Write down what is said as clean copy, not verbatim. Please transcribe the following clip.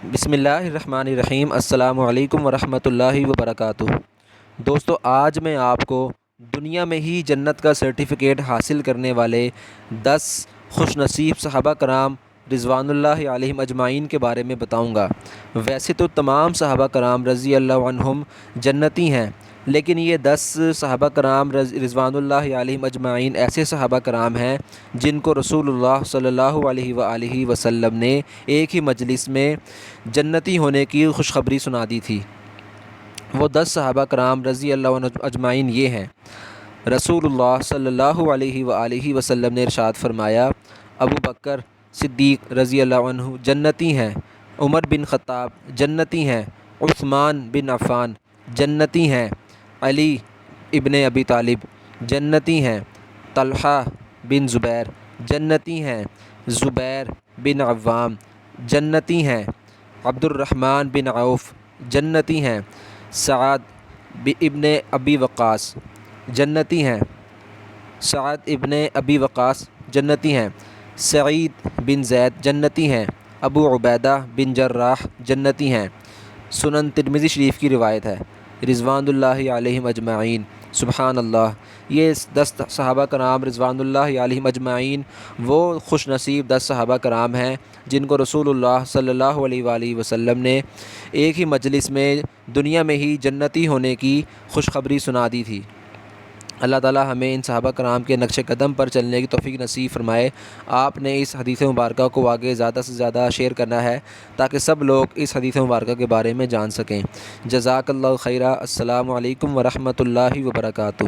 بسم اللہ الرحمن الرحیم۔ السلام علیکم ورحمۃ اللہ وبرکاتہ۔ دوستو، آج میں آپ کو دنیا میں ہی جنت کا سرٹیفکیٹ حاصل کرنے والے 10 خوش نصیب صحابہ کرام رضوان اللہ علیہم اجمعین کے بارے میں بتاؤں گا۔ ویسے تو تمام صحابہ کرام رضی اللہ عنہم جنتی ہیں، لیکن یہ 10 صحابہ کرام رضوان اللہ علیہم اجمعین ایسے صحابہ کرام ہیں جن کو رسول اللہ صلی اللہ علیہ وآلہ وسلم نے ایک ہی مجلس میں جنتی ہونے کی خوشخبری سنا دی تھی۔ وہ 10 صحابہ کرام رضی اللہ عنہ اجمعین یہ ہیں۔ رسول اللہ صلی اللہ علیہ وآلہ وسلم نے ارشاد فرمایا، ابو بکر صدیق رضی اللہ عنہ جنتی ہیں، عمر بن خطاب جنتی ہیں، عثمان بن عفان جنتی ہیں، علی ابن ابی طالب جنتی ہیں، طلحہ بن زبیر جنتی ہیں، زبیر بن عوام جنتی ہیں، عبد الرحمن بن عوف جنتی ہیں، سعد ابن ابی وقاص جنتی ہیں، سعد ابن ابی وقاص جنتی ہیں، سعید بن زید جنتی ہیں، ابو عبیدہ بن جراح جنتی ہیں۔ سنن ترمذی شریف کی روایت ہے۔ رضوان اللہ علیہم اجمعین، سبحان اللہ۔ یہ 10 صحابہ کرام رضوان اللہ علیہم اجمعین وہ خوش نصیب 10 صحابہ کرام ہیں جن کو رسول اللہ صلی اللہ علیہ وآلہ وسلم نے ایک ہی مجلس میں دنیا میں ہی جنتی ہونے کی خوشخبری سنا دی تھی۔ اللہ تعالی ہمیں ان صحابہ کرام کے نقش قدم پر چلنے کی توفیق نصیب فرمائے۔ آپ نے اس حدیث مبارکہ کو آگے زیادہ سے زیادہ شیئر کرنا ہے تاکہ سب لوگ اس حدیث مبارکہ کے بارے میں جان سکیں۔ جزاک اللہ خیرہ۔ السلام علیکم ورحمۃ اللہ وبرکاتہ۔